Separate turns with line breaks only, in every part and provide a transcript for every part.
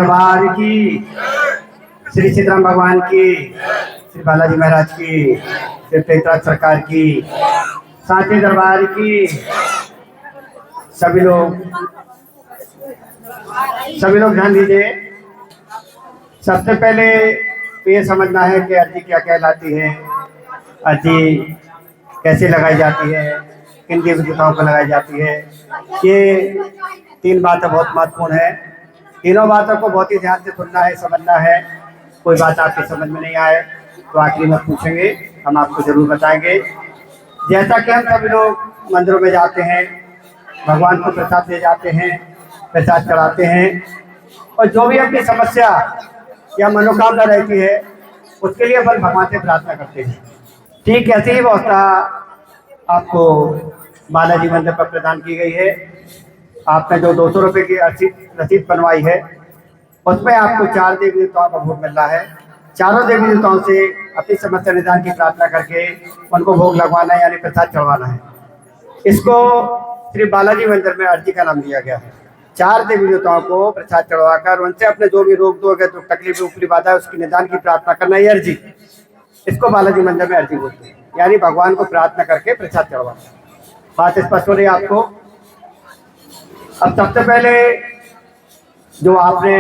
दरबार की, श्री सीताराम भगवान की, श्री बालाजी महाराज की, श्री तेतराज सरकार की, साथी दरबार की। सभी लोग ध्यान दीजिए। सबसे पहले ये समझना है कि अर्जी क्या कहलाती है, अर्जी कैसे लगाई जाती है, किन की विधिताओं पर लगाई जाती है। ये 3 बातें बहुत महत्वपूर्ण है। तीनों बातों को बहुत ही ध्यान से सुनना है, समझना है। कोई बात आपकी समझ में नहीं आए तो आखिरी में पूछेंगे, हम आपको जरूर बताएंगे। जैसा कि हम सभी लोग मंदिरों में जाते हैं, भगवान को प्रसाद ले जाते हैं, प्रसाद चढ़ाते हैं, और जो भी अपनी समस्या या मनोकामना रहती है उसके लिए अपन भगवान से प्रार्थना करते हैं। ठीक ऐसी ही व्यवस्था आपको बालाजी मंदिर पर प्रदान की गई है। आपने जो 200 रुपये की रसीद बनवाई है उसमें आपको 4 देवी देवताओं का भोग मिल रहा है। चारों देवी देवताओं से अपनी समस्या निदान की प्रार्थना करके उनको भोग लगवाना है, यानी प्रसाद चढ़वाना है। इसको श्री बालाजी मंदिर में अर्जी का नाम दिया गया है। 4 देवी देवताओं को प्रसाद चढ़वाकर उनसे अपने जो भी रोग दोगे तो तकलीफ ऊपरी बाधा है उसकी निदान की प्रार्थना करना, ये अर्जी, इसको बालाजी मंदिर में अर्जी बोलते हैं, यानी भगवान को प्रार्थना करके प्रसाद चढ़वाना। बात स्पष्ट हो रही है आपको। अब सबसे पहले जो आपने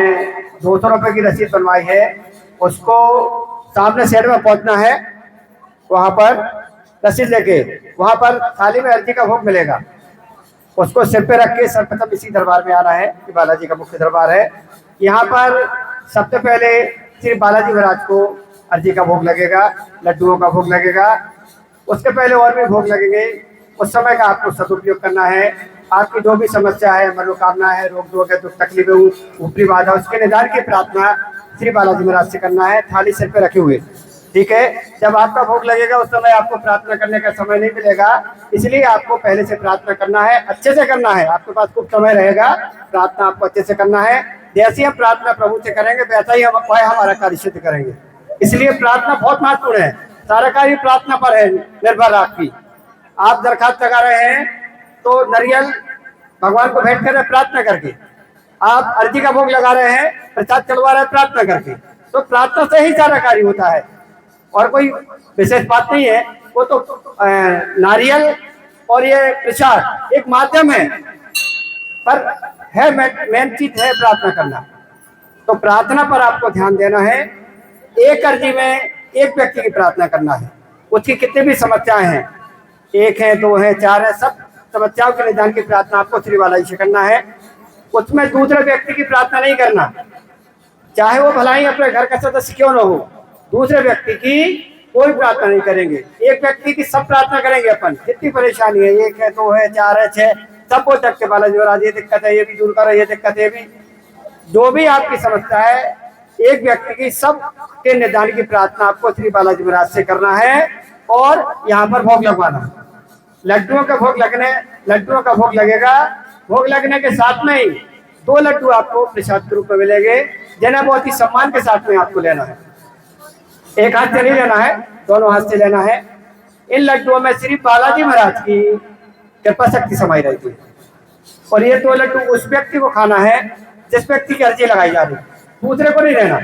200 रुपये की रसीद बनवाई है उसको सामने शेड में पहुंचना है, वहां पर रसीद लेके वहां पर थाली में अर्जी का भोग मिलेगा, उसको सिर पे रख के सर्वप्रथम इसी दरबार में आना है कि बालाजी का मुख्य दरबार है। यहाँ पर सबसे पहले श्री बालाजी महाराज को अर्जी का भोग लगेगा, लड्डुओं का भोग लगेगा, उसके पहले और भी भोग लगेंगे। उस समय का आपको सदुपयोग करना है। आपकी जो भी समस्या है, मनोकामना है, रोग दोग है, तो तकलीफें ऊपरी बाधा, उसके निदान की प्रार्थना श्री बालाजी महाराज से करना है, थाली सिर पे रखे हुए। ठीक है। जब आपका भोग लगेगा उस समय आपको प्रार्थना करने का समय नहीं मिलेगा, इसलिए आपको पहले से प्रार्थना करना है, अच्छे से करना है। आपके पास खूब समय रहेगा, प्रार्थना आपको अच्छे से करना है। जैसी हम प्रार्थना प्रभु से करेंगे वैसा ही हम हमारा कार्य सिद्ध करेंगे। इसलिए प्रार्थना बहुत महत्वपूर्ण है। सारा कार्य प्रार्थना पर है निर्भर। आपकी आप दरखास्त लगा रहे हैं तो नरियल भगवान को भेंट कर रहे प्रार्थना करके, आप अर्जी का भोग लगा रहे हैं, प्रसाद चढ़वा रहे हैं प्रार्थना करके, तो प्रार्थना से ही सारा कार्य होता है और कोई विशेष बात नहीं है। वो तो नारियल और ये प्रसाद एक माध्यम है, पर है मेन चीज है प्रार्थना करना। तो प्रार्थना पर आपको ध्यान देना है। एक अर्जी में एक व्यक्ति की प्रार्थना करना है, उसकी कितनी भी समस्याएं हैं, 1 है 2 है 4 है, सब समस्याओं के निदान की प्रार्थना आपको श्री बालाजी से करना है। उसमें दूसरे व्यक्ति की प्रार्थना नहीं करना, चाहे वो भलाई अपने घर का सदस्य क्यों न हो, दूसरे व्यक्ति की कोई प्रार्थना नहीं करेंगे। एक व्यक्ति की सब प्रार्थना करेंगे। अपन जितनी परेशानी है, 1 है 2 है 4 है 6, सब बोल सकते बालाजी महाराज ये दिक्कत है, ये भी दूर करो, ये दिक्कत है, ये भी, जो भी आपकी समस्या है, एक व्यक्ति की सब के निदान की प्रार्थना आपको श्री बालाजी महाराज से करना है और यहाँ पर भोग लगवाना। लड्डुओं का भोग लगेगा। भोग लगने के साथ में ही 2 लड्डू आपको प्रसाद के रूप में मिलेंगे, जिन्हें बहुत ही सम्मान के साथ में आपको लेना है। एक हाथ से नहीं लेना है, दोनों हाथ से लेना है। इन लड्डुओं में श्री बालाजी महाराज की कृपा शक्ति समाई रहती है और ये 2 लड्डू उस व्यक्ति को खाना है जिस व्यक्ति की अर्जी लगाई जा रही है, दूसरे को नहीं लेना,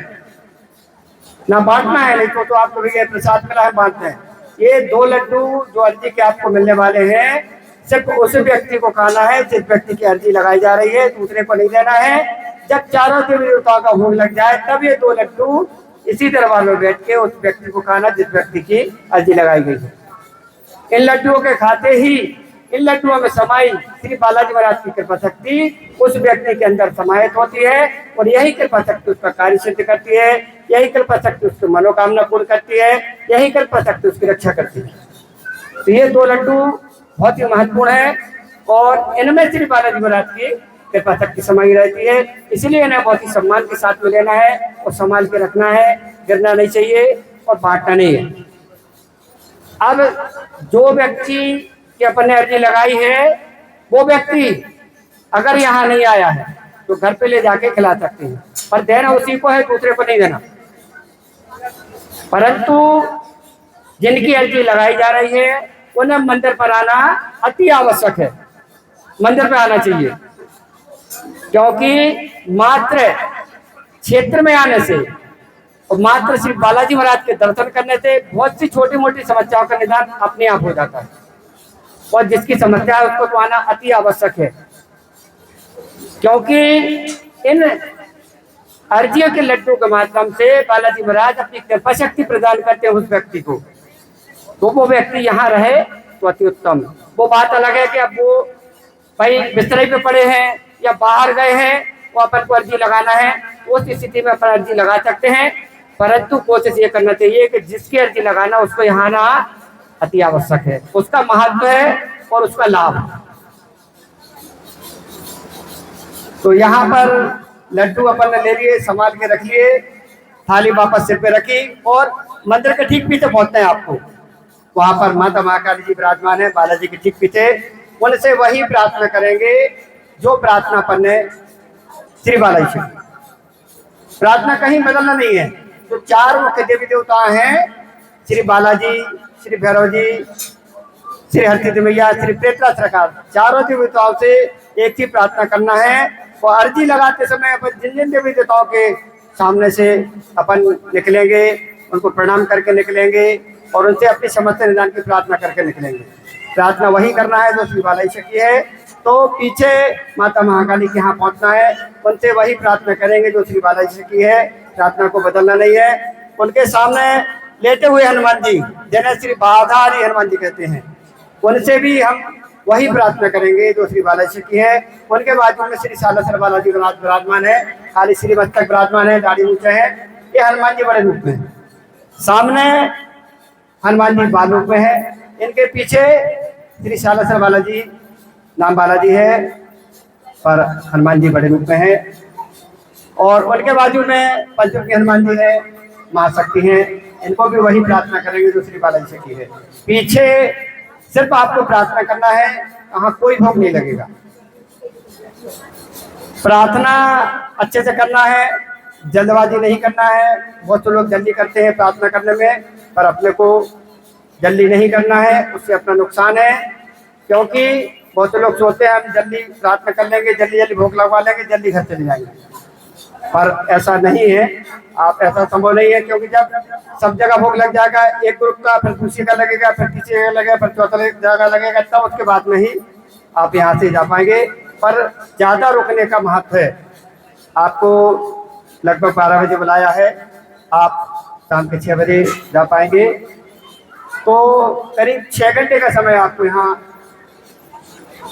ना बांटना है। नहीं तो आपको भी प्रसाद मिला है, बांटते हैं। ये 2 लड्डू जो अर्जी के आपको मिलने वाले हैं, सिर्फ उस व्यक्ति को खाना है जिस व्यक्ति की अर्जी लगाई जा रही है, दूसरे को नहीं देना है। जब चारों देवी देवताओं का भोग लग जाए तब ये 2 लड्डू इसी दरबार में बैठ के उस व्यक्ति को खाना जिस व्यक्ति की अर्जी लगाई गई है। इन लड्डुओं के खाते ही इन लड्डुओं में समाई श्री बालाजी महाराज की कृपा शक्ति उस व्यक्ति के अंदर समाहित होती है और यही कृपा शक्ति उसका कार्य सिद्ध करती है, यही कृपा शक्ति उसकी मनोकामना पूर्ण करती है, यही कृपा शक्ति उसकी रक्षा करती है। तो ये 2 लड्डू बहुत ही महत्वपूर्ण है और इनमें श्री बालाजी महाराज की कृपा शक्ति समाई रहती है। इसलिए इन्हें बहुत ही सम्मान के साथ में लेना है और संभाल के रखना है, गिरना नहीं चाहिए और बांटना नहीं है। अब जो व्यक्ति की अपन ने अर्जी लगाई है, वो व्यक्ति अगर यहाँ नहीं आया है तो घर पे ले जाके खिला सकते हैं, पर देना उसी को है, दूसरे को नहीं देना। परंतु जिनकी अर्जी लगाई जा रही है उन्हें मंदिर पर आना अति आवश्यक है। मंदिर पर आना चाहिए, क्योंकि मात्र
क्षेत्र में आने से और मात्र श्री बालाजी महाराज के दर्शन करने से बहुत सी छोटी मोटी समस्याओं का निदान अपने आप हो जाता है, और जिसकी समस्या है उसको तो आना अति आवश्यक है, क्योंकि इन अर्जियों के लड्डू के माध्यम से बालाजी महाराज अपनी कृपा शक्ति प्रदान करते हैं उस व्यक्ति को। तो वो व्यक्ति यहाँ रहे तो अति उत्तम। वो बात अलग है कि अब वो भाई बिस्तरे पे पड़े हैं या बाहर गए हैं, वो अपन को अर्जी लगाना है, उस स्थिति में अपन अर्जी लगा सकते हैं, परंतु कोशिश ये करना चाहिए कि जिसकी अर्जी लगाना उसको यहाँ ना अति आवश्यक है, उसका महत्व है और उसका लाभ। तो यहाँ पर लड्डू अपन ने ले लिए, संभाल के रख लिए, थाली वापस सिर पे रखी और मंदिर के ठीक पीछे पहुंचते हैं आपको। वहां पर माता महाकाली जी विराजमान है, बालाजी के ठीक पीछे। उनसे वही प्रार्थना करेंगे जो प्रार्थना अपन ने श्री बालाजी से। प्रार्थना कहीं बदलना नहीं है। जो चार मुख्य देवी देवता हैं, श्री बालाजी, श्री भैरव जी, श्री हरसिद्धि मैया, श्री प्रेतरा सरकार, चारों देवताओं से एक ही प्रार्थना करना है। और अर्जी लगाते समय अपन जिन जिन देवी देवताओं के सामने से अपन निकलेंगे, उनको प्रणाम करके निकलेंगे और उनसे अपनी समस्या निदान की प्रार्थना करके निकलेंगे। प्रार्थना वही करना है जो श्री बालाजी से की है। तो पीछे माता महाकाली के यहाँ पहुँचना है, उनसे वही प्रार्थना करेंगे जो श्री बालाजी से की है। प्रार्थना को बदलना नहीं है। उनके सामने लेटे हुए हनुमान जी, जिन्हें श्री बाधारी हनुमान जी कहते हैं, उनसे भी हम वही प्रार्थना करेंगे जो श्री बालाजी की है। उनके बाजू में श्री सालासर बालाजी विराजमान है, खाली श्री मस्तक विराजमान है, दाढ़ी ऊंचे है। ये हनुमान जी बड़े रूप में है। सामने हनुमान जी बाल रूप में है, इनके पीछे श्री सालासर बालाजी, नाम बालाजी है पर हनुमान जी बड़े रूप में है। और उनके बाजू में पंचमुखी हनुमान जी है, महाशक्ति है। इनको भी वही प्रार्थना करेंगे जो श्री बालाजी से की है। पीछे सिर्फ आपको प्रार्थना करना है, कहाँ कोई भोग नहीं लगेगा। प्रार्थना अच्छे से करना है, जल्दबाजी नहीं करना है। बहुत से लोग जल्दी करते हैं प्रार्थना करने में, पर अपने को जल्दी नहीं करना है, उससे अपना नुकसान है। क्योंकि बहुत से लोग सोचते हैं हम जल्दी प्रार्थना कर लेंगे, जल्दी जल्दी भोग लगवा लेंगे, जल्दी घर चले जाएंगे, पर ऐसा नहीं है। आप ऐसा संभव नहीं है, क्योंकि जब सब जगह भोग लग जाएगा, एक ग्रुप का, फिर दूसरे का लगेगा, फिर तीसरे का लगेगा, फिर चौथा जगह लगेगा, तब उसके बाद में ही आप यहाँ से जा पाएंगे। पर ज़्यादा रुकने का महत्व है। आपको लगभग 12 बजे बुलाया है, आप शाम के 6 बजे जा पाएंगे। तो करीब 6 घंटे का समय आपको यहाँ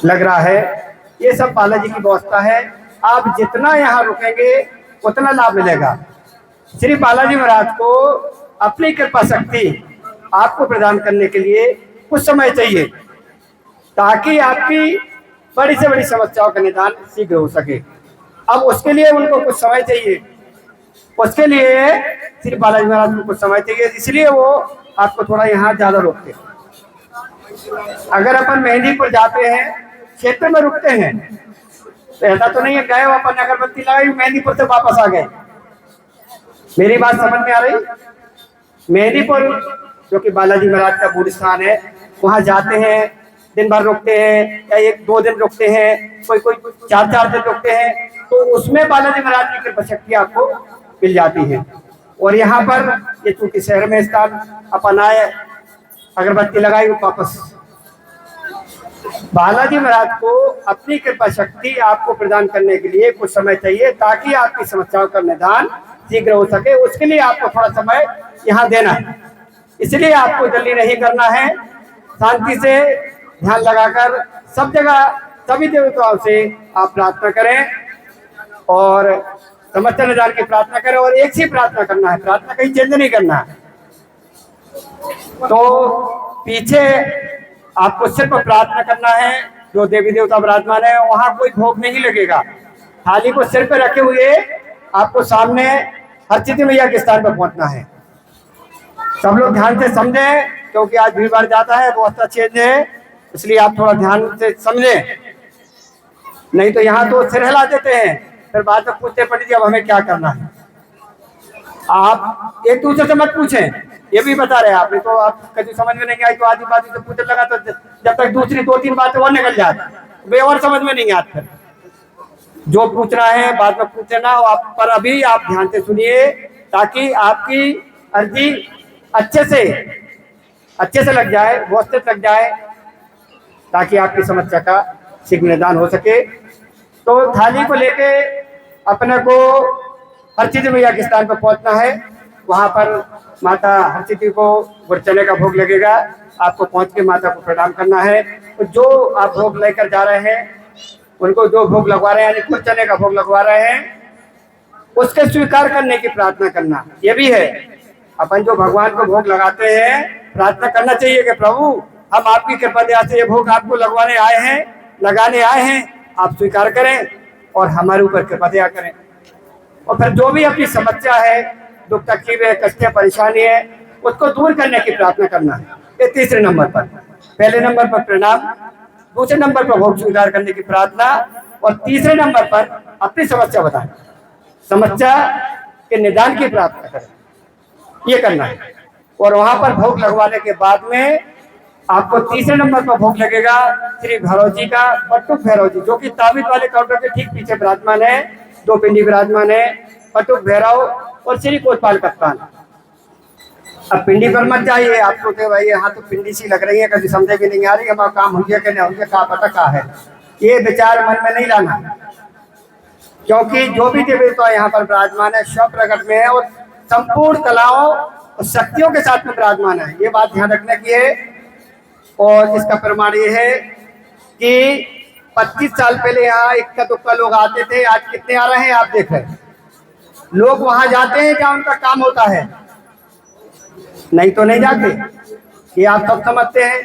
लग रहा है। ये सब बालाजी की व्यवस्था है। आप जितना यहाँ रुकेंगे उतना लाभ मिलेगा। श्री बालाजी महाराज को अपनी कृपा शक्ति आपको प्रदान करने के लिए कुछ समय चाहिए, ताकि आपकी बड़ी से बड़ी समस्याओं का निदान शीघ्र हो सके। अब उसके लिए उनको कुछ समय चाहिए, उसके लिए श्री बालाजी महाराज को कुछ समय चाहिए, इसलिए वो आपको थोड़ा यहाँ ज्यादा रोकते हैं। अगर अपन मेहंदीपुर जाते हैं, क्षेत्र में रुकते हैं, तो ऐसा तो नहीं है गए अपन अगरबत्ती लगाई मेहंदीपुर से वापस आ गए। मेरी बात समझ में आ रही? मेहंदीपुर जो कि बालाजी महाराज का मूल स्थान है, वहां जाते हैं, दिन भर रुकते हैं या 1-2 दिन रुकते हैं, कोई 4-4 दिन रुकते हैं, तो उसमें बालाजी महाराज की कृपा शक्ति आपको मिल जाती है। और यहाँ पर ये चूंकि शहर में स्थान, अपन आए, अगरबत्ती लगाई, वापस। बालाजी महाराज को अपनी कृपा शक्ति आपको प्रदान करने के लिए कुछ समय चाहिए, ताकि आपकी समस्याओं का निदान शीघ्र हो सके। उसके लिए आपको थोड़ा समय यहाँ देना है। इसलिए आपको जल्दी नहीं करना है, शांति से ध्यान लगाकर सब जगह सभी देवताओं से आप प्रार्थना करें और समस्या निदान की प्रार्थना करें। और एक ही प्रार्थना करना है, प्रार्थना कहीं चेंज नहीं करना है। तो पीछे आपको सिर्फ प्रार्थना करना है, जो देवी देवता विराजमान है वहां कोई भोग नहीं लगेगा। थाली को सिर पे रखे हुए आपको सामने हरसिद्धि मैया के स्थान पर पहुंचना है। सब लोग ध्यान से समझें, क्योंकि आज भीड़ भाड़ ज्यादा है, व्यवस्था चेंज है, इसलिए आप थोड़ा ध्यान से समझें। नहीं तो यहाँ तो सिर हिला देते हैं, फिर बाद में पूछते पंडित जी अब हमें क्या करना है। आप एक दूसरे से मत पूछें, ये भी बता रहे हैं आपने। तो आप कभी समझ में नहीं आई तो आधी बात से पूछने लगा, तो जब तक दूसरी 2-3 बातें और निकल जाती वे और समझ में नहीं आती। जो पूछना है बाद में पूछ लेना, आप पर अभी आप ध्यान से सुनिए ताकि आपकी अर्जी अच्छे से लग जाए, व्यवस्थित लग जाए, ताकि आपकी समस्या का शीघ्र निदान हो सके। तो थाली को लेके अपने को हरसिद्धि मैया के स्थान पर पहुंचना है। वहां पर माता हरसिद्धि को गुड़ चने का भोग लगेगा, आपको पहुंच के माता को प्रणाम करना है। तो जो आप भोग लेकर जा रहे हैं, उनको जो भोग लगवा रहे हैं यानी गुड़ चने का भोग लगवा रहे हैं, उसके स्वीकार करने की प्रार्थना करना। ये भी है, अपन जो भगवान को भोग लगाते हैं, प्रार्थना करना चाहिए कि प्रभु हम आपकी कृपा दया से ये भोग आपको लगवाने आए हैं, लगाने आए हैं, आप स्वीकार करें और हमारे ऊपर कृपा दया करें। और फिर जो भी अपनी समस्या है, दुख तकलीफ है, कष्ट है, परेशानी है, उसको दूर करने की प्रार्थना करना है। ये तीसरे नंबर पर। पहले नंबर पर प्रणाम, दूसरे नंबर पर भोग स्वीकार करने की प्रार्थना, और तीसरे नंबर पर अपनी समस्या बताएं, समस्या के निदान की प्रार्थना करें, ये करना है। और वहां पर भोग लगवाने के बाद में आपको तीसरे नंबर पर भोग लगेगा श्री भैरव जी का, पटुक भैरव जी, जो कि ताबीज वाले काउंटर के ठीक पीछे विराजमान है। 2 पिंडी विराजमान है, पटुक भैरव और श्री कोतवाल कप्तान। अब पिंडी पर मत जाइए, आप सोचे भाई यहाँ तो पिंडी सी लग रही है, कभी समझे कि नहीं आ रही, हमारा काम हो गया कि नहीं हो गया, क्या पता क्या है, ये विचार मन में नहीं लाना। क्योंकि जो भी देवी देवता यहाँ पर विराजमान है स्व प्रकट में है और संपूर्ण कलाओं और शक्तियों के साथ में विराजमान है, ये बात ध्यान रखने की है। और इसका प्रमाण ये है कि 25 साल पहले यहाँ इक्का दुक्का लोग आते थे, आज कितने आ रहे हैं आप देख रहे हैं। लोग वहां जाते हैं जहाँ उनका काम होता है, नहीं तो नहीं जाते। ये आप सब समझते हैं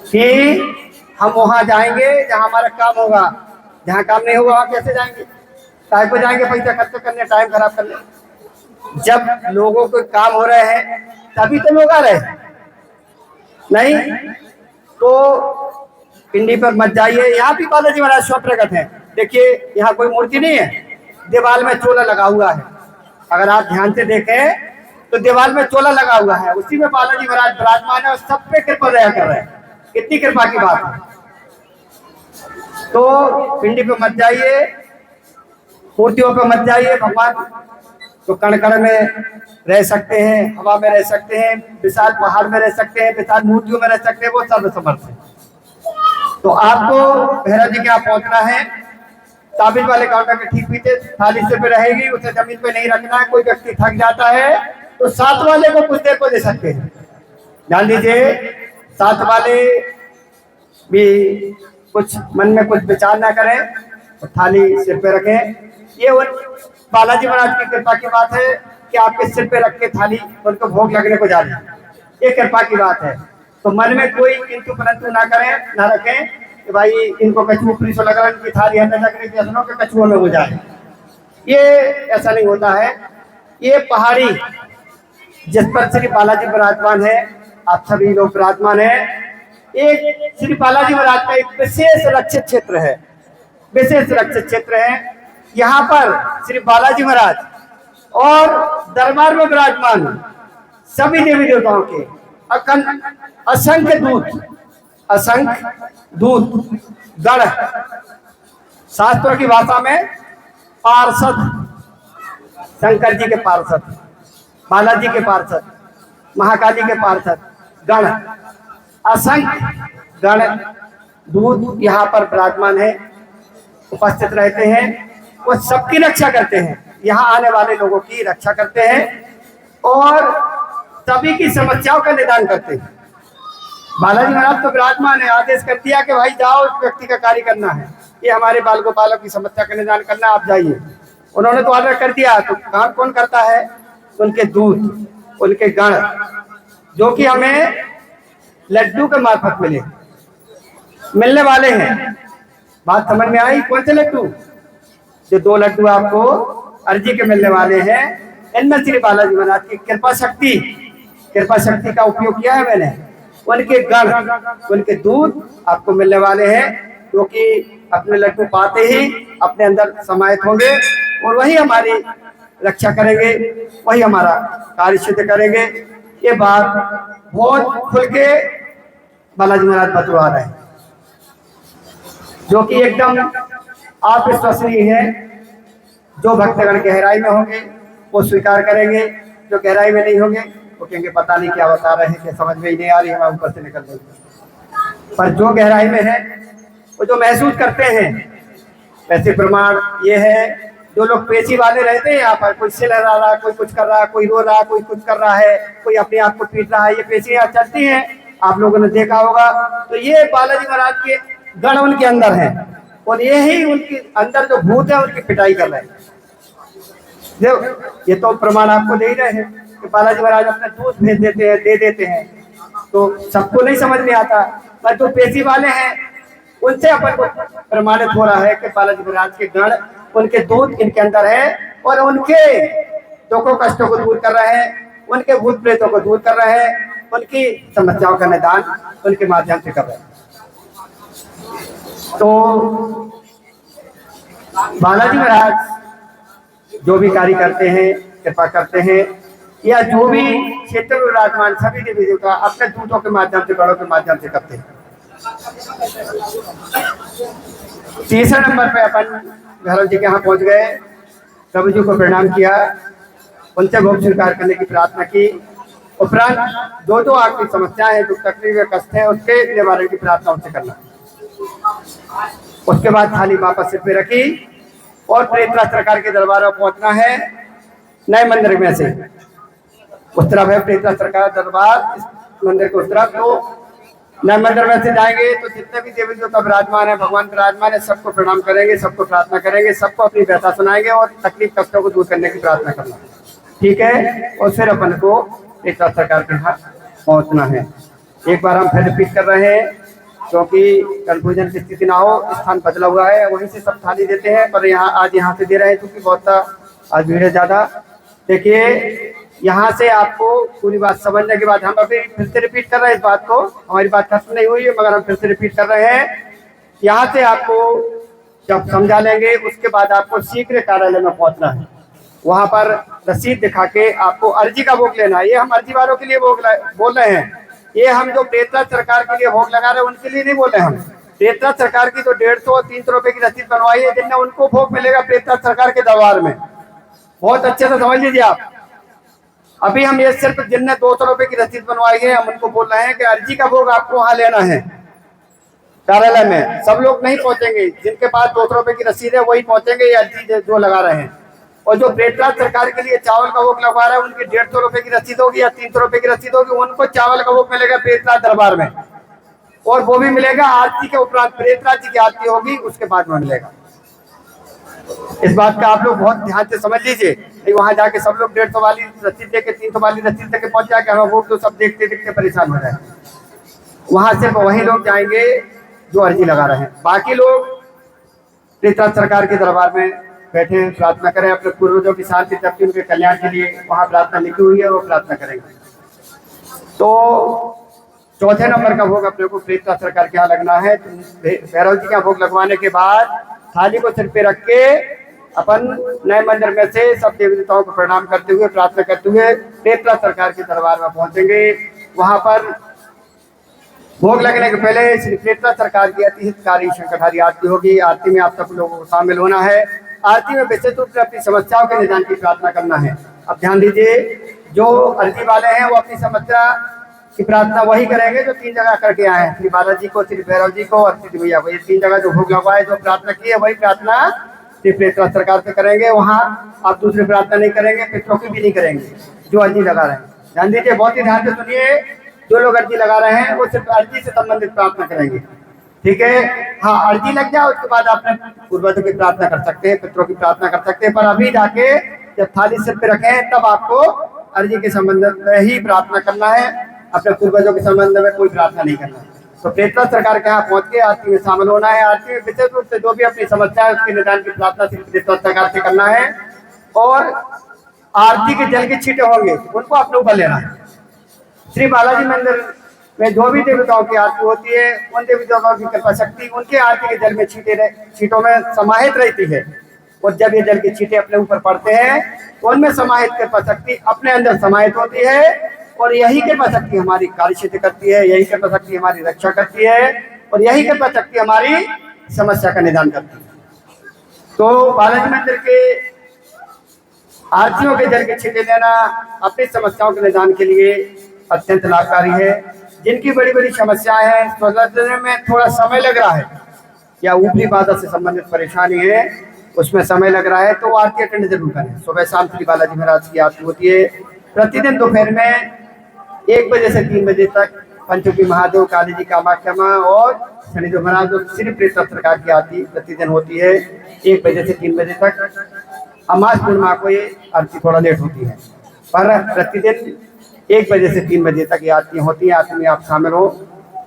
कि हम वहां जाएंगे जहां हमारा काम होगा, जहां काम नहीं होगा वहां कैसे जाएंगे, काहे को जाएंगे पैसा खर्च करने, टाइम खराब करने। जब लोगों को काम हो रहे हैं तभी तो लोग आ रहे हैं, नहीं तो पिंडी पर मत जाइए। यहाँ भी बालाजी महाराज स्व प्रकट है, देखिए यहाँ कोई मूर्ति नहीं है, दीवार में चोला लगा हुआ है। अगर आप ध्यान से देखें तो दीवार में चोला लगा हुआ है, उसी में बालाजी महाराज विराजमान है और सब पे कृपा दया कर रहे हैं। कितनी कृपा की बात है। तो पिंडी पे मत जाइए, मूर्तियों पे मत जाइए। भगवान तो कण कण में रह सकते हैं, हवा में रह सकते हैं, विशाल पहाड़ में रह सकते हैं, विशाल मूर्तियों में रह सकते हैं, वो सर्वसमर्थ है। तो आपको भैरव जी के यहाँ पहुंचना है। ताबीज वाले काउंटर के ठीक पीछे थाली से पे रहेगी, उसे जमीन पे नहीं रखना है। कोई व्यक्ति थक जाता है तो साथ वाले को कुछ देर को दे सकते हैं। ध्यान दीजिए, साथ वाले भी कुछ मन में कुछ विचार ना करें तो थाली सिर पे रखें। ये बालाजी महाराज की कृपा की बात है कि आपके सिर पे रख के थाली उनको भोग लगने को जा रही है, ये कृपा की बात है। तो मन में कोई किंतु परंतु ना करें, ना रखें कि भाई इनको कछुआ फ्री सो लग रहा है, इनकी थाली है लगने के कछुओं में हो जाए, ये ऐसा नहीं होता है। ये पहाड़ी जिस पर श्री बालाजी विराजमान है, आप सभी लोग विराजमान है, एक श्री बालाजी महाराज का एक विशेष रक्षित क्षेत्र है, विशेष रक्षित क्षेत्र है। यहाँ पर श्री बालाजी महाराज और दरबार में विराजमान सभी देवी देवताओं के असंख्य दूत गण, शास्त्रों की भाषा में पार्षद, शंकर जी के पार्षद, बालाजी के पार्षद, महाकाली के पार्षद गण, असंख्य गण दूत यहाँ पर विराजमान है, उपस्थित रहते हैं। वो सबकी रक्षा करते हैं, यहाँ आने वाले लोगों की रक्षा करते हैं और सभी की समस्याओं का निदान करते हैं। बालाजी महाराज तो विराजमान है, आदेश कर दिया कि भाई जाओ, उस व्यक्ति का कार्य करना है, ये हमारे बाल गोपालों की समस्या का निदान करना, आप जाइए। उन्होंने तो ऑर्डर कर दिया, तो काम कौन करता है? उनके दूत, उनके गण, जो कि हमें लड्डू के मार्फत मिलने वाले हैं। बात समझ में आई? कौन से लड्डू? जो 2 लड्डू आपको अर्जी के मिलने वाले हैं, इनमें श्री बालाजी महाराज की कृपा शक्ति का उपयोग किया है मैंने। उनके गण, उनके दूत आपको मिलने वाले हैं, जो कि अपने लड्डू पाते ही अपने अंदर समाहित होंगे और वही हमारी रक्षा करेंगे, वही हमारा कार्य सिद्ध करेंगे। ये बात बहुत खुल के बालाजी महाराज बतवा रहे हैं, जो कि एकदम आप विश्वसनीय हैं। जो भक्तगण गहराई में होंगे वो स्वीकार करेंगे, जो गहराई में नहीं होंगे वो कहेंगे पता नहीं क्या बता रहे हैं, क्या समझ में ही नहीं आ रही, हमारे ऊपर से निकल रही। पर जो गहराई में है वो जो महसूस करते हैं, वैसे प्रमाण ये है। जो लोग पेशी वाले रहते हैं यहाँ पर, कोई सिल रहा, कोई कुछ कर रहा, कोई रो रहा, कोई कुछ कर रहा है, कोई अपने आप को पीट रहा है, ये पेशी यहाँ चलती हैं, आप लोगों ने देखा होगा। तो ये बालाजी महाराज के गण उनके अंदर हैं और ये ही उनके अंदर जो भूत है उनकी पिटाई कर रहे हैं। ये तो प्रमाण आपको दे ही रहे हैं कि बालाजी महाराज अपना दूध भेज देते हैं, दे देते हैं, तो सबको नहीं समझ में आता। पर जो पेशी वाले हैं उनसे अपन को प्रमाणित हो रहा है कि बालाजी महाराज के गण, उनके दूध इनके अंदर है और उनके दुखों कष्टों को दूर कर रहे हैं, उनके भूत प्रेतों को दूर कर रहे हैं, उनकी समस्याओं का निदान उनके माध्यम से कर रहे हैं। तो बालाजी महाराज जो भी कार्य करते हैं, कृपा करते हैं, या जो भी क्षेत्र में विराजमान सभी देवी देवता अपने दूतों के माध्यम से, गणों के माध्यम से करते हैं। तीसरे नंबर पे अपन भैरव जी के यहाँ पहुंच गए, प्रभु जी को प्रणाम किया, उनसे भोग स्वीकार करने की प्रार्थना की। उपरांत जो आपकी समस्याएं हैं, जो तकलीफें, कष्ट है, उसके निवारण की प्रार्थना उनसे करना। उसके बाद थाली वापस सिर पे रखी और प्रेतराज सरकार के दरबार में पहुंचना है। नए मंदिर में से उस तरफ है प्रेतराज सरकार दरबार, इस मंदिर के उस तरफ। तो नए मंदिर में से जाएंगे तो जितने भी देवी देवता विराजमान है, भगवान विराजमान है, सबको प्रणाम करेंगे, सबको प्रार्थना करेंगे, सबको अपनी व्यथा सुनाएंगे और तकलीफ कष्टों को दूर करने की प्रार्थना करना, ठीक है। और फिर अपन को प्रेतराज सरकार के यहाँ पहुंचना है। एक बार हम फिर रिपीट कर रहे हैं क्योंकि कंफ्यूजन की स्थिति ना हो, स्थान बदला हुआ है, वहीं से सब थाली देते हैं, पर आज यहाँ से दे रहे हैं क्योंकि बहुत आज भीड़ है ज्यादा। देखिए, यहाँ से आपको पूरी बात समझने के बाद हम अभी फिर से रिपीट कर रहे हैं इस बात को, हमारी बात खत्म नहीं हुई है मगर हम फिर से रिपीट कर रहे हैं। यहाँ से आपको जब समझा लेंगे उसके बाद आपको शीघ्र कार्यालय में पहुंचना है। वहां पर रसीद दिखा के आपको अर्जी का भोग लेना है। ये हम अर्जी वालों के लिए भोग बोल रहे हैं, ये हम जो प्रेतराज सरकार के लिए भोग लगा रहे हैं उनके लिए नहीं बोल रहे हम। प्रेतराज सरकार की जो 150-300 रुपए की रसीद बनवाई है, जिनने उनको भोग मिलेगा प्रेतराज सरकार के दरबार में। बहुत अच्छे से समझ लीजिए आप। अभी हम ये सिर्फ जिनने 200 रुपए की रसीद बनवाई है, हम उनको बोल रहे हैं कि अर्जी का भोग आपको वहां लेना है कार्यालय में। सब लोग नहीं पहुंचेंगे, जिनके पास 200 रुपए की रसीद है वही पहुंचेंगे, ये अर्जी जो लगा रहे हैं। और जो प्रेतराज सरकार के लिए चावल का भोग लगवा रहा है, उनकी 150 रुपए की रसीद होगी या 300 रुपए की रसीद होगी, उनको चावल का भोग मिलेगा प्रेतराज दरबार में, और वो भी मिलेगा आरती के उपरांत। प्रेतराज जी की आरती होगी उसके बाद में मिलेगा। इस बात का आप लोग बहुत ध्यान से समझ लीजिए, नहीं वहां जाके सब लोग 150 वाली रसीद देके 300 वाली रसीद देके पहुंच जाके हमें वो तो सब देखते देखते परेशान हो जाए। वहां सिर्फ वही लोग जाएंगे जो अर्जी लगा रहे हैं, बाकी लोग प्रेतराज सरकार के दरबार में बैठे प्रार्थना करें, अपने पूर्वजों की शांति तृप्ति, उनके कल्याण के लिए वहां प्रार्थना लिखी हुई है, वो प्रार्थना करेंगे। तो चौथे नंबर का भोग अपने को प्रेतराज सरकार के यहाँ लगना है। भैरव जी का भोग लगवाने के बाद थाली को सिर पे रख के अपन नए मंदिर में से सब देवी देवताओं को प्रणाम करते हुए, प्रार्थना करते हुए प्रेतराज सरकार के दरबार में पहुंचेंगे। वहां पर भोग लगने के पहले श्री प्रेतराज सरकार की अति हितकारी शंकरधारी आरती होगी। आरती में आप सब लोगों को शामिल होना है। आरती में विशेष रूप से अपनी समस्याओं के निदान की प्रार्थना करना है। अब ध्यान दीजिए, जो अर्जी वाले हैं वो अपनी समस्या की प्रार्थना वही करेंगे जो 3 जगह करके आए हैं, श्री बालाजी को, श्री भैरव जी को और श्री भैया को। ये 3 जगह जो भोग लगवाए, जो प्रार्थना की है, वही प्रार्थना श्री प्रेतराज सरकार से करेंगे। वहाँ आप दूसरी प्रार्थना नहीं करेंगे, पितरों की भी नहीं करेंगे जो अर्जी लगा रहे हैं। ध्यान दीजिए, बहुत ही ध्यान से सुनिए। जो लोग अर्जी लगा रहे हैं वो सिर्फ अर्जी से संबंधित प्रार्थना करेंगे, ठीक है। हाँ, अर्जी लग जाए उसके बाद आप पूर्वजों की प्रार्थना कर सकते हैं, पितरों की प्रार्थना कर सकते हैं, पर अभी जाके जब थाली सिर पे रखें तब आपको अर्जी के संबंध में ही प्रार्थना करना है, अपने पूर्वजों के संबंध में कोई प्रार्थना नहीं करना है। तो प्रेतराज सरकार के यहाँ पहुंच के आरती में शामिल होना है। आरती में विशेष रूप से जो भी अपनी समस्या है उसके निदान की प्रार्थना प्रेतराज सरकार से करना है। और आरती के जल के छींटे होंगे उनको अपने ऊपर लेना है। श्री बालाजी मंदिर में जो भी देवताओं की आरती होती है, उन देवी देवताओं की कृपा शक्ति उनके आरती के जल में छींटों में समाहित रहती है। और जब ये जल के छींटे अपने ऊपर पड़ते हैं तो उनमें समाहित कृपा शक्ति अपने अंदर समाहित होती है, और यही कृपा शक्ति हमारी कार्य सिद्ध करती है, यही कृपा शक्ति हमारी रक्षा करती है, और यही कृपा शक्ति हमारी समस्या का निदान करती है। तो बालाजी मंदिर के आरतियों के जल के छींटे लेना अपनी समस्याओं के निदान के लिए अत्यंत लाभकारी है। जिनकी बड़ी बड़ी समस्याएं हैं, सुलझने में थोड़ा समय लग रहा है या ऊपरी बाधा से संबंधित परेशानी है, उसमें समय लग रहा है, तो आरती अटेंड जरूर करें। सुबह शाम श्री बालाजी महाराज की आरती होती है। प्रतिदिन दोपहर में 1 बजे से 3 बजे तक पंचमुखी महादेव, काली जी, कामाख्या माँ और शनिदेव महाराज और श्री प्रेत सरकार की आरती प्रतिदिन होती है 1 बजे से 3 बजे तक। अमास पूर्णिमा को ये आरती थोड़ा लेट होती है, पर प्रतिदिन 1 बजे से 3 बजे तक ये आरती होती है। आरती में आप शामिल हो।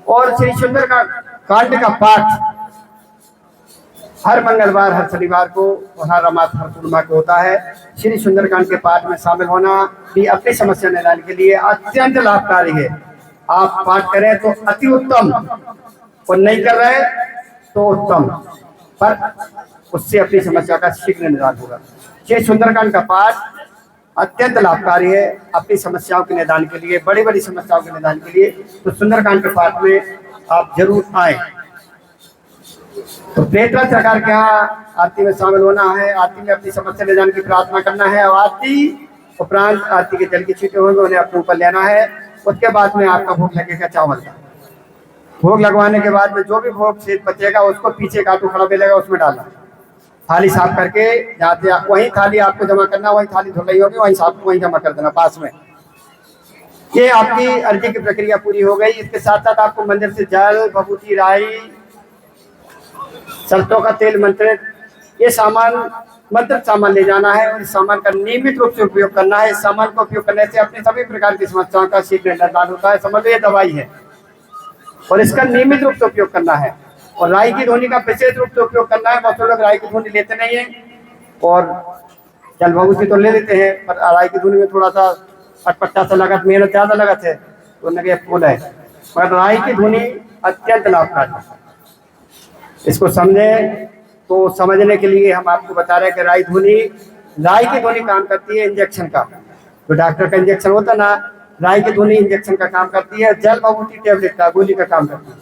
और श्री सुंदर का कांड का पाठ हर मंगलवार, हर शनिवार को और हर अमास, हर पूर्णिमा को होता है। श्री सुंदरकांड के पाठ में शामिल होना भी अपनी समस्या निदान के लिए अत्यंत लाभकारी है। आप पाठ करें तो अति उत्तम, और नहीं कर रहे तो उत्तम, पर उससे अपनी समस्या का शीघ्र निदान होगा। श्री सुंदरकांड का पाठ अत्यंत लाभकारी है अपनी समस्याओं के निदान के लिए, बड़ी बड़ी समस्याओं के निदान के लिए। तो सुंदरकांड के पाठ में आप जरूर आए। तो प्रेतराज सरकार के यहाँ आरती में शामिल होना है, आरती में अपनी समस्या निदान की प्रार्थना करना है, और आरती उपरांत आरती के जल की छींटे होंगे उन्हें अपने ऊपर लेना है। उसके बाद में आपका भोग लगेगा चावल का। भोग लगवाने के बाद में जो भी भोग शेष बचेगा उसको पीछे काटू खड़ा मिलेगा, उसमें डालना। थाली साफ करके जाते वही थाली आपको जमा करना, वही थाली धुल रही होगी, वही साफ वही जमा कर देना पास में। ये आपकी अर्जी की प्रक्रिया पूरी हो गई। इसके साथ साथ आपको मंदिर से जल, भभूति, राई, सरसों का तेल, मंत्र, ये मंत्र सामान ले जाना है, और इस सामान का नियमित रूप से उपयोग करना है। इस सामान का उपयोग करने से अपने सभी प्रकार की समस्याओं का शीघ्र निदान होता है। समझ लो ये दवाई है, और इसका नियमित रूप से उपयोग करना है। और राई की धुनी का विशेष रूप से उपयोग करना है। बहुत लोग राई की धुनी लेते नहीं है, और जल भभूति तो ले लेते हैं, पर राई की धुनी में थोड़ा सा अटपटा सा लगत, मेहनत ज्यादा लगत है, तो नगे फूल है। पर राई की धुनी अत्यंत लाभकारी है। इसको समझे, तो समझने के लिए हम आपको बता रहे हैं कि राई की धुनी काम करती है इंजेक्शन का। जो डॉक्टर का इंजेक्शन होता है ना, राई की धुनी इंजेक्शन का काम करती है। जल भभूति टेबलेट का, गोली का काम करती है,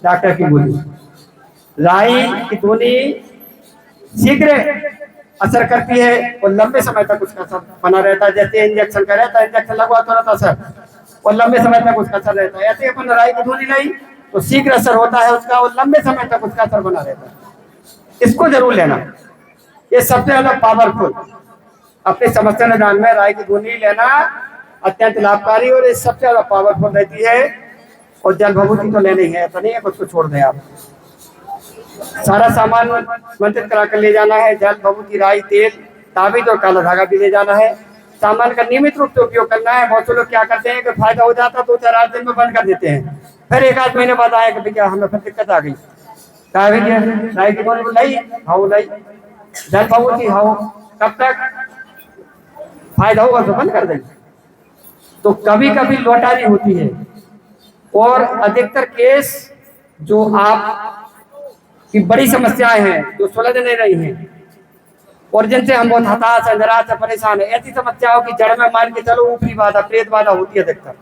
डॉक्टर की गोली। राई की धुनी शीघ्र असर करती है और लंबे समय तक उसका असर बना रहता है। जैसे इंजेक्शन का रहता है, इंजेक्शन लगवा तुरंत असर, और लंबे समय तक उसका असर रहता है। ऐसे अपन राई की धुनी लाई तो शीघ्र असर होता है उसका, और लंबे समय तक उसका असर बना रहता है। इसको जरूर लेना, ये सबसे ज्यादा पावरफुल। अपनी समस्या निदान में राई की धुनी लेना अत्यंत लाभकारी, और ये सबसे ज्यादा पावरफुल रहती है। और जल भभूति तो लेनी है, ऐसा नहीं है उसको छोड़ दें आप। सारा सामान मंत्रित करा कर ले जाना है। जल भभूति, राई, तेल, ताबीज और काला धागा भी ले जाना है। सामान का नियमित रूप से उपयोग करना है। बहुत से लोग क्या करते हैं कि फायदा हो जाता तो 2-4 दिन में बंद कर देते हैं, फिर 1-8 महीने बाद आए कि भैया हमें फिर दिक्कत आ गई। राई की धुनी लाई, हाउ लाई, जल भभूति हाउ, कब तक फायदा होगा तो बंद कर देंगे। तो कभी कभी लौटारी होती है, और अधिकतर केस जो आप की बड़ी समस्याएं हैं जो सुलझ नहीं रही हैं, और जिनसे हम बहुत हताश है, निराश है, परेशान है, ऐसी समस्याओं की जड़ में मान के चलो ऊपरी बाधा, प्रेत बाधा होती है अधिकतर,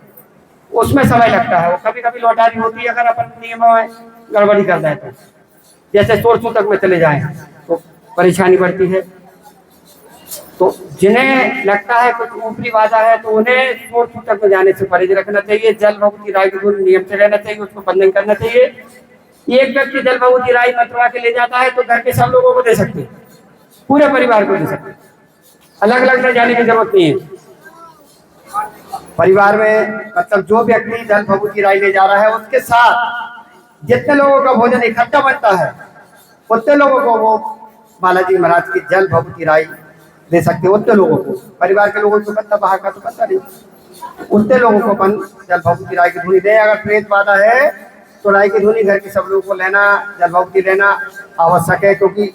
उसमें समय लगता है। वो कभी कभी लौटारी होती है अगर अपन नियमों में गड़बड़ी कर दें तो, जैसे सोर्सों तक में चले जाएं तो परेशानी बढ़ती है। तो जिन्हें लगता है कुछ ऊपरी बाधा है तो उन्हें सोर्सों तक में जाने से परहेज रखना चाहिए। जल भभूति, राई की धुनी नियम से रहना चाहिए, उसको बंद नहीं करना चाहिए। एक व्यक्ति जल भभूति, राई मंत्रवा के ले जाता है तो घर के सब लोगों को दे सकते हैं, पूरे परिवार को दे सकते हैं, अलग अलग ले जाने की जरूरत नहीं है। परिवार में मतलब जो व्यक्ति जल भभूति, राई ले जा रहा है उसके साथ जितने लोगों का भोजन इकट्ठा बनता है उतने लोगों को वो बालाजी महाराज की जल भभूति, राई दे सकते हैं। उतने लोगों को, परिवार के लोगों को पता, बाहर का तो पता नहीं, उतने लोगों को अपन जल भभूति, राई की धुनी दे। अगर प्रेत बाधा है तो राई की धुनी घर के सब लोगों को लेना, जल भभूति लेना आवश्यक है, क्योंकि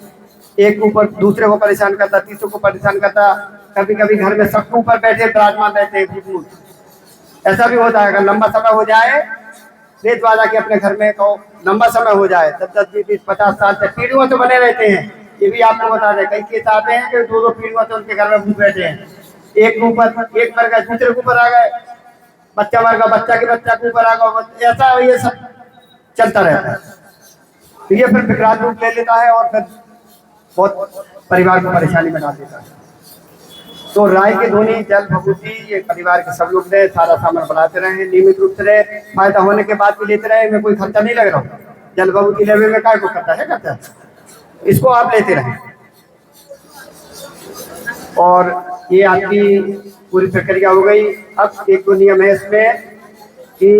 एक ऊपर दूसरे को परेशान करता, तीसरे को परेशान करता। कभी कभी घर में सबके ऊपर बैठे विराजमान रहते हैं, ऐसा भी होता है। अगर लंबा समय हो जाए प्रेत बाधा के अपने घर में कहो, लंबा समय हो जाए 10-10, 20-20, 50 साल तक पीढ़ियों से बने रहते हैं। ये भी आपको बता दें, कई केस आते हैं कि 2-2 पीढ़ियों से उनके घर में भूत बैठे हैं। एक ऊपर, एक मर गए दूसरे के ऊपर आ गए, बच्चा मर गया बच्चा के बच्चा के ऊपर आ गया, ऐसा ये सब चलता रहता है। तो ये फिर विकराल रूप ले लेता है और फिर बहुत परिवार को परेशानी में डाल देता है। तो राय के धोनी, जल, भभूति, ये परिवार के सब लोग रहे, सारा सामान बनाते रहे, नियमित रूप से रहे, फायदा होने के बाद भी लेते रहे, में कोई खर्चा नहीं लग रहा। जल भभूति लेवे में काय को करता है, इसको आप लेते रहे। और ये आपकी पूरी प्रक्रिया हो गई। अब एक दो नियम है इसमें कि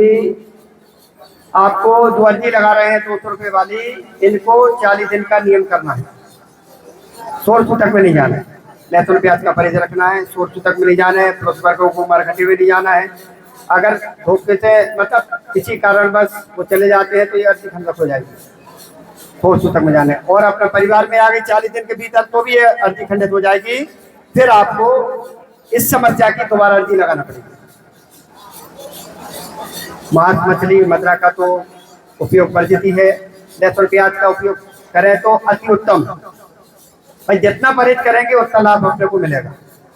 आपको जो अर्जी लगा रहे हैं 200 रुपये वाली, इनको 40 दिन का नियम करना है। सोर्स तक में नहीं जाना है, लहसुन प्याज का परहेज रखना है, सोर्स तक में नहीं जाना है, पुरस्कार को मरघटे हुए नहीं जाना है। अगर धोखे से मतलब किसी कारणवश वो चले जाते हैं तो ये अर्जी खंडक हो जाएगी, सोर्स तक में जाना है। और अपने परिवार में आ गई 40 दिन के भीतर तो भी ये अर्जी खंडित हो जाएगी। फिर आपको इस समस्या की दोबारा अर्जी लगाना पड़ेगी। मांस, मछली, मदिरा का तो उपयोग वर्जित ही है, लहसुन प्याज का उपयोग करें तो अति उत्तम। भाई जितना परहेज करेंगे उतना लाभ अपने को मिलेगा,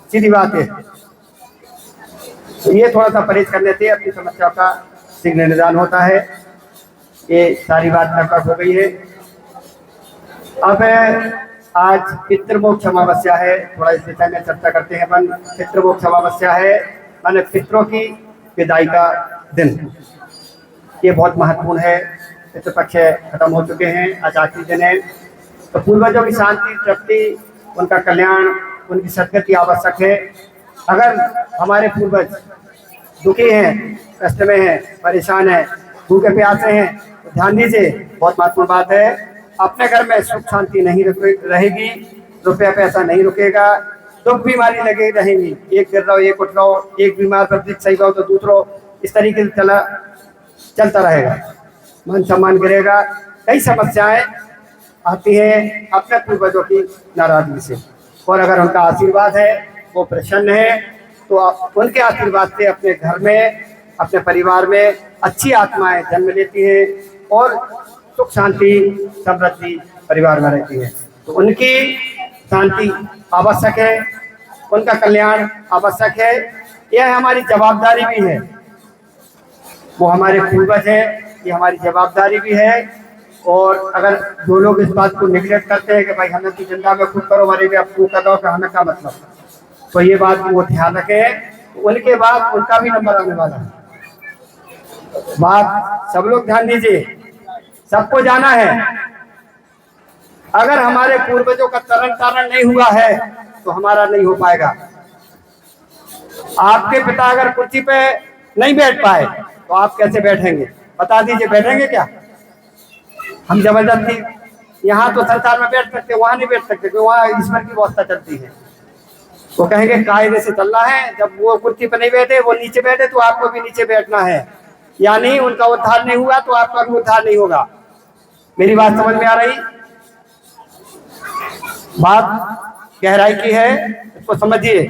सीधी बात है। तो ये थोड़ा सा परहेज करने से अपनी समस्या का शीघ्र निदान होता है। ये सारी बात लगभग हो गई है। अब आज पितृमोक्ष अमावस्या है, थोड़ा इस विषय में चर्चा करते हैं अपन। पितृमोक्ष अमावस्या है माने पितरों की विदाई का दिन। ये बहुत महत्वपूर्ण है। पितृपक्ष खत्म हो चुके हैं, आज आखिरी दिन है। तो पूर्वजों की शांति, तृप्ति, उनका कल्याण, उनकी सदगति आवश्यक है। अगर हमारे पूर्वज दुखी हैं, कष्ट में हैं, परेशान हैं, भूखे प्यासे हैं, तो ध्यान दीजिए, बहुत महत्वपूर्ण बात है। अपने घर में सुख शांति नहीं रहेगी, रुपया पैसा नहीं रुकेगा, दुख बीमारी लगी रहेंगी। एक गिर रहा हो, एक उठ रहा हो, एक बीमार पर सही रहो तो दूसरों, इस तरीके से चलता रहेगा। मान सम्मान गिरेगा, कई समस्याएं आती हैं अपने पूर्वजों की नाराजगी से। और अगर उनका आशीर्वाद है, वो प्रसन्न है, तो उनके आशीर्वाद से अपने घर में, अपने परिवार में अच्छी आत्माएं जन्म लेती हैं और सुख शांति समृद्धि परिवार में रहती है। तो उनकी शांति आवश्यक है, उनका कल्याण आवश्यक है। यह हमारी जवाबदारी भी है। वो हमारे पूर्वज है, ये हमारी जवाबदारी भी है। और अगर जो लोग इस बात को निगलेक्ट करते हैं कि भाई हमें तो जिंदा में खूब करो, मरे में अब खूब कर दो, कि हमें क्या मतलब, तो ये बात वो ध्यान रखें। उनके बाद उनका भी नंबर आने वाला है। बात सब लोग ध्यान दीजिए, सबको जाना है। अगर हमारे पूर्वजों का तरण तारण नहीं हुआ है तो हमारा नहीं हो पाएगा। आपके पिता अगर कुर्सी पे नहीं बैठ पाए तो आप कैसे बैठेंगे, बता दीजिए, बैठेंगे क्या? हम जबरदस्ती यहाँ तो संसार में बैठ सकते, वहां नहीं बैठ सकते, क्योंकि वहाँ ईश्वर की व्यवस्था चलती है। वो कहेंगे कायदे से चलना है। जब वो कुर्सी पे नहीं बैठे, वो नीचे बैठे, तो आपको भी नीचे बैठना है। यानी उनका उद्धार नहीं हुआ तो आपका भी उद्धार नहीं होगा। मेरी बात समझ में आ रही? बात गहराई की है, इसको समझिए,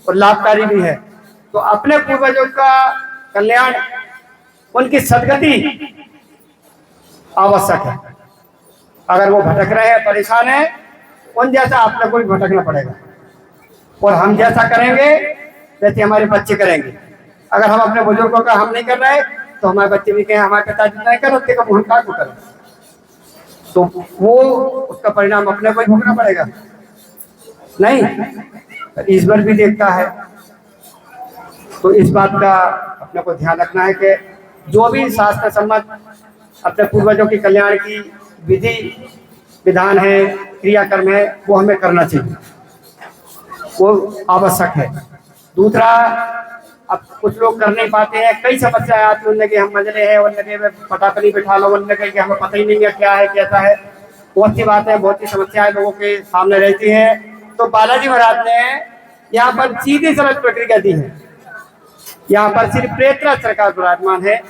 और लाभकारी भी है। तो अपने पूर्वजों का कल्याण, उनकी सदगति आवश्यक है। अगर वो भटक रहे हैं, परेशान है, उन जैसा अपने को भी भटकना पड़ेगा। और हम जैसा करेंगे वैसे हमारे बच्चे करेंगे। अगर हम अपने बुजुर्गों का हम नहीं कर रहे तो हमारे बच्चे भी कहें हमारे पिताजी नहीं कर रहे, कब हम क्या करें? तो वो उसका परिणाम अपने को ही भोगना पड़ेगा। नहीं, ईश्वर भी देखता है। तो इस बात का अपने को ध्यान रखना है कि जो भी शास्त्र सम्मत अपने पूर्वजों के कल्याण की विधि विधान है, क्रियाकर्म है, वो हमें करना चाहिए, वो आवश्यक है। दूसरा, अब कुछ लोग कर नहीं पाते हैं, कई समस्याएं आती हैं। उनके हम मंजले हैं, उनके में पटाखनी बिठा लो, उनके कि हमें पता ही नहीं है क्या है कैसा है। बहुत सी बात है, बहुत सी समस्याएं लोगों के सामने रहती हैं। तो बालाजी महाराज ने यहाँ पर सीधी सरल प्रक्रिया दी है। यहाँ पर श्री प्रेतराज सरकार विराजमान है,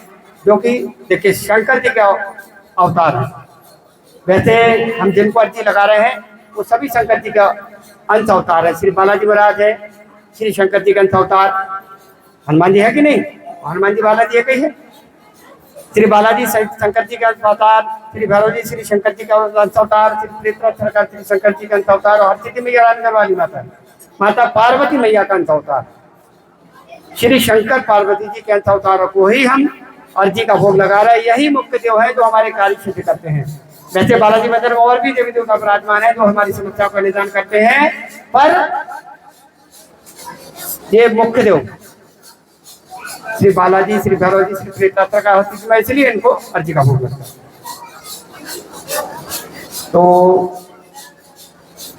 जो कि देखिए शंकर जी का अवतार है। वैसे हम जिनको अर्जी लगा रहे हैं वो सभी शंकर जी का अंश अवतार है। श्री बालाजी महाराज है, श्री शंकर जी का अंश अवतार। हनुमान जी है कि नहीं? हनुमान जी बालाजी एक ही है। श्री बालाजी शंकर जी का अंश अवतार, श्री भैरव जी श्री शंकर जी का अंश अवतार, श्री प्रेतराज सरकार श्री शंकर जी का अंश अवतार, और हरसिद्धि मैया रानी वाली माता पार्वती मैया का अंश अवतार, श्री शंकर पार्वती जी के अंश अवतारों को ही हम अर्जी का भोग लगा रहे हैं। यही मुख्य देव है जो हमारे कार्य सिद्ध करते हैं। वैसे बालाजी मंदिर में और भी देवी देवता विराजमान है जो हमारी समस्याओं का निदान करते हैं, पर ये मुख्य देव श्री बालाजी, श्री भैरव जी, श्री प्रेतात्रा का होती है, इसलिए इनको अर्जी का भोग लगता है। तो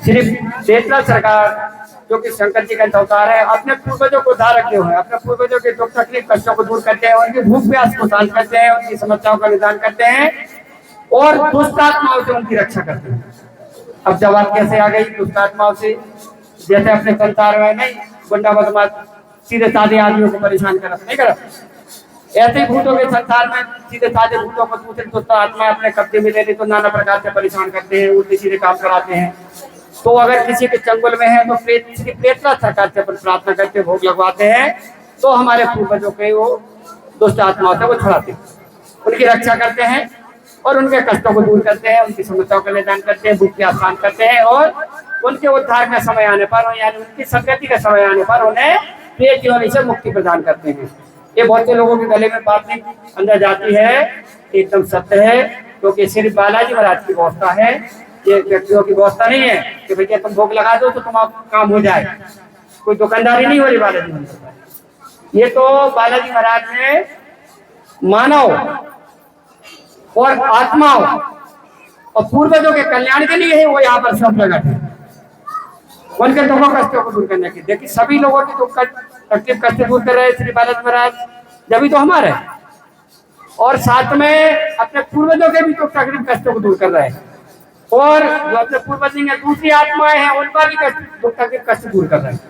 श्री प्रेतला सरकार जो कि शंकर जी का अवतार है, अपने पूर्वजों को उद्धार रखे हुए हैं, अपने पूर्वजों के दुख तकलीफ कष्टों को दूर करते हैं, उनकी भूख प्यास को शांत करते हैं, उनकी समस्याओं का निदान करते हैं और दुष्ट आत्माओं से उनकी रक्षा करते हैं। अब जवाब कैसे आ गई दुष्ट आत्माओं से? जैसे अपने संसार में नहीं गुंडा बदमाश सीधे साधे आदमियों को परेशान कर नहीं कर, ऐसे ही भूतों के संसार में सीधे साधे भूतों को दूसरे दुष्ट आत्मा अपने कब्जे में ले ले तो नाना प्रकार से परेशान करते हैं, उल्टे सीधे काम कराते हैं। तो अगर किसी के चंगुल में है तो प्रेतला सरकार से अपन प्रार्थना करते भोग लगवाते हैं, तो हमारे पूर्वजों के वो दुष्ट आत्माओं से वो छुड़ाते हैं, उनकी रक्षा करते हैं और उनके कष्टों को दूर करते हैं, उनकी समस्याओं का निदान करते हैं, भूख प्यास शांत करते हैं और उनके उद्धार का समय आने पर यानी उनकी सदगति का समय आने पर उन्हें प्रेत योनि से मुक्ति प्रदान करते हैं। ये बहुत से लोगों के गले में बात नहीं अंदर जाती है, एकदम सत्य है, क्योंकि सिर्फ बालाजी महाराज की व्यवस्था है, ये व्यक्तियों की व्यवस्था नहीं है कि भैया तुम भोग लगा दो तो तुम्हारा काम हो जाए। कोई दुकानदारी नहीं हो रही बालाजी महाराज। ये तो बालाजी महाराज ने मानव और आत्माओं और पूर्वजों के कल्याण के लिए ही वो यहाँ पर सब प्रकट है, उनके दुखों कष्टों को दूर करने के। देखिए सभी लोगों की दुख तकलीफ कष्ट दूर कर रहे हैं श्री बालाजी महाराज, जब तो हमारे और साथ में अपने पूर्वजों के भी दुख तकलीफ कष्टों को दूर कर रहे हैं और जो अपने पूर्वज हैं दूसरी आत्माएं हैं उनका भी दुख तकलीफ कष्ट दूर कर रहे हैं।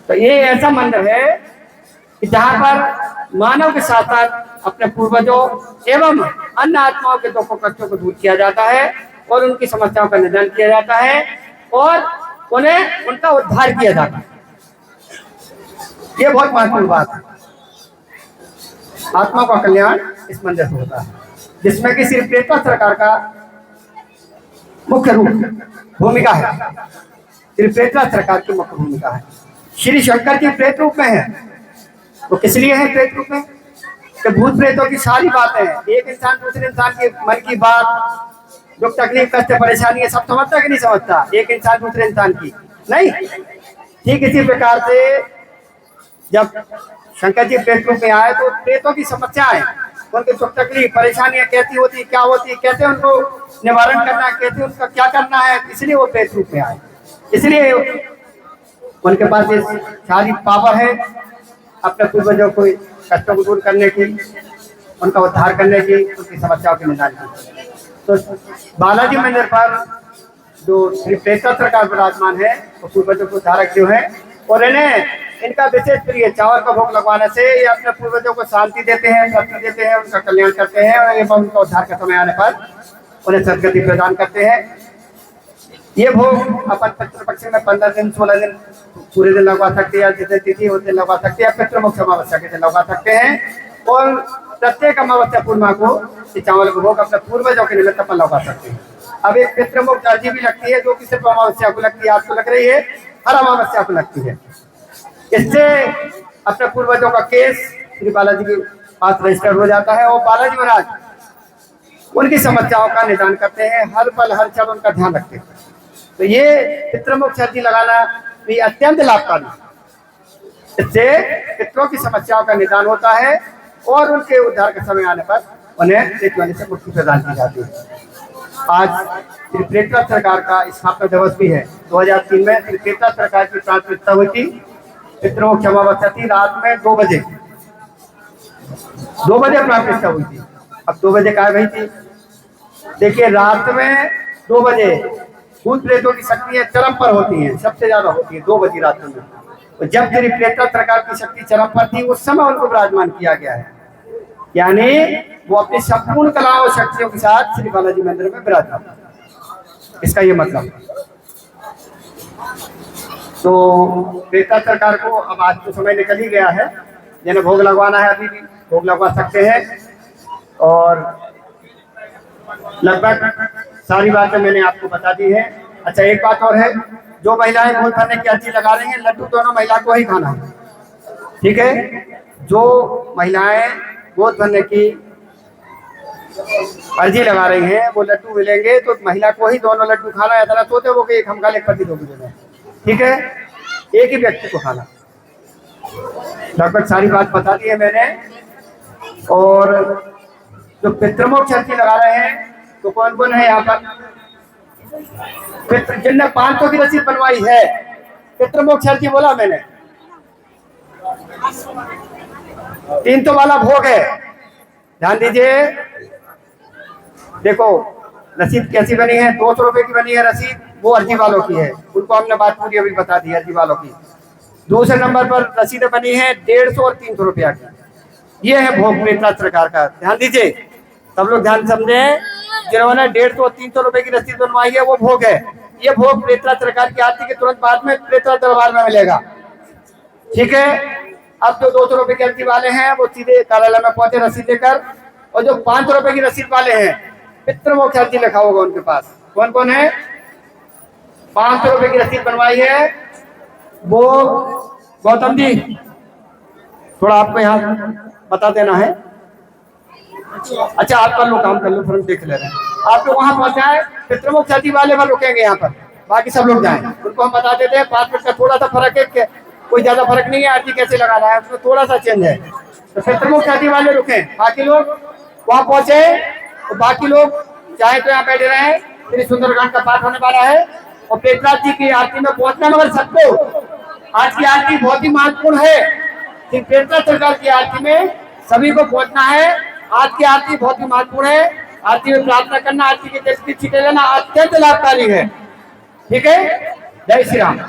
तो ये ऐसा मंदिर है कि जहाँ पर मानव के साथ साथ अपने पूर्वजों एवं अन्य आत्माओं के दुखों कष्टों को दूर किया जाता है और उनकी समस्याओं का निदान किया जाता है और उन्हें उनका उद्धार किया जाता है। ये बहुत महत्वपूर्ण बात है। आत्मा का कल्याण इस मंदिर से होता है, जिसमें कि सिर्फ प्रेतला सरकार का मुख्य रूप भूमिका है। सिर्फ प्रेतला सरकार की मुख्य भूमिका है। श्री शंकर जी प्रेत रूप में है, तो किस लिए है प्रेत रूप में? कि भूत प्रेतों की सारी बातें, एक इंसान दूसरे इंसान के मन की बात, दुख तकलीफ कष्ट परेशानी है, सब समझता कि नहीं समझता एक इंसान दूसरे इंसान की? नहीं। ठीक इसी प्रकार से जब शंकर जी प्रेत रूप में आए तो प्रेतों की समस्याएं, उनके दुख तकलीफ परेशानियां कैसी होती, क्या होती, कैसे उनको निवारण करना है, कैसे उनका क्या करना है, इसलिए वो प्रेत रूप में आए। इसलिए उनके पास ये सारी पावर है अपने पूर्वजों को कष्टों को दूर करने की, उनका उद्धार करने की, उनकी समस्याओं के निदान की। तो बालाजी मंदिर पर जो श्री प्रेतला सरकार विराजमान है वो पूर्वजों को उद्धारक जो है और इन्हें इनका विशेष प्रिय चावल का भोग लगवाने से ये अपने पूर्वजों को शांति देते हैं, शक्ति देते हैं, उनका कल्याण करते हैं और एवं उनका उद्धार का समय आने पर उन्हें सदगति प्रदान करते हैं। ये भोग अपन पितृपक्ष में 15 दिन 16 दिन पूरे दिन लगवा सकते हैं, जितने तिथि होते लगवा सकते हैं, पितृमुख अमावस्या के दिन लगवा सकते हैं और प्रत्येक अमावस्या पूर्णिमा को इस चावल को भोग अपने पूर्वजों के निमित्त अपन लगवा सकते हैं। अब एक पितृमुख अर्जी भी लगती है जो कि सिर्फ अमावस्या को लगती है, आपको लग रही है, हर अमावस्या को लगती है। इससे अपने पूर्वजों का केस श्री बालाजी के पास रजिस्टर हो जाता है और बालाजी महाराज उनकी समस्याओं का निदान करते हैं, हर पल हर क्षण उनका ध्यान रखते हैं। तो ये पितृमुख अर्जी लगाना भी अत्यंत लाभकारी। इससे पितरों की समस्याओं का निदान होता है और उनके उद्धार के समय आने पर उन्हें प्रेत योनि से मुक्ति प्रदान की जाती है। आज श्री प्रेतला सरकार का स्थापना दिवस भी है। 2003 में श्री प्रेतला सरकार की प्राण प्रतिष्ठा हुई थी। पितृमुख अमावस्या थी, रात में 2 बजे प्राण प्रतिष्ठा हुई थी। अब 2 बजे कहा गई थी? देखिए रात में 2 बजे भूत प्रेतों की शक्तियां चरम पर होती हैं, सबसे ज्यादा होती है 2 बजे रात में। तो जब श्री प्रेतला सरकार की शक्ति चरम पर थी उस समय उनको विराजमान किया गया है, यानी वो अपनी संपूर्ण कलाओं और शक्तियों के साथ श्री बालाजी मंदिर में विराजमान। इसका ये मतलब। तो प्रेतला सरकार को अब आज तो समय निकल ही गया है, जिन्हें भोग लगवाना है अभी भी भोग लगवा सकते हैं और लगभग सारी बातें मैंने आपको बता दी है। अच्छा एक बात और है, जो महिलाएं गोद भरने की अर्जी लगा रही हैं, लड्डू दोनों महिला को ही खाना है, ठीक है? जो महिलाएं गोद भरने की अर्जी लगा रही हैं, वो लड्डू मिलेंगे तो महिला को ही दोनों लड्डू खाना है। इतना सोते वो कि एक हम खा लें, पति दो मुझे, ठीक है, एक ही व्यक्ति को खाना। लगभग सारी बात बता दी है मैंने। और जो पितृमोक्ष अर्जी लगा रहे हैं तो कौन कौन है यहाँ पर? जिनने 500 की रसीद बनवाई है, पितृमोक्ष अर्जी बोला मैंने। 300 वाला भोग है, ध्यान दीजिए। देखो रसीद कैसी बनी है, 200 रुपए की बनी है रसीद, वो अर्जी वालों की है, उनको हमने बात पूरी अभी बता दी अर्जी वालों की। दूसरे नंबर पर रसीदें बनी है 150 और 300 रुपया की। ये है भोग प्रेतराज सरकार का, ध्यान दीजिए, सब लोग ध्यान समझे। जिन्होंने 150 और 300 रुपए की रसीद बनवाई है वो भोग है। ये भोग प्रेतराज सरकार की आरती के तुरंत बाद में प्रेतराज दरबार में मिलेगा, ठीक है। अब जो 200 रुपए की अर्जी वाले हैं वो सीधे कार्यालय में पहुंचे रसीद लेकर, और जो 500 रुपए की रसीद वाले हैं पितृमोक्ष अर्जी लिखा होगा उनके पास। कौन कौन है? 500 रुपए की रसीद बनवाई है वो गौतम जी, थोड़ा आपको यहाँ बता देना है। अच्छा आप कर लो, काम कर लो, फिर देख ले रहे हैं। आप लोग वहां पहुंचाए, पितृमोक्ष अर्जी वाले पर रुकेंगे यहाँ पर, बाकी सब लोग जाएं। उनको हम बता देते हैं 5 मिनट का थोड़ा सा फर्क है, कोई ज्यादा फर्क नहीं है, अर्जी कैसे लगाना है उसमें थोड़ा सा चेंज है। तो पितृमोक्ष अर्जी वाले रुके, बाकी लोग वहां पहुंचे, तो बाकी लोग चाहे तो यहाँ बैठे रहे। श्री सुंदरकांड का पाठ होने वाला है और प्रेतराज जी की आरती में पहुंचना, मगर सबको आज की आरती बहुत ही महत्वपूर्ण है। प्रेतराज सरकार की आरती में सभी को पहुंचना है। आज की आरती बहुत ही महत्वपूर्ण है। आरती में प्रार्थना करना, आरती के टेस्ट की छीटे लेना अत्यंत लाभकारी है, ठीक है। जय श्री राम।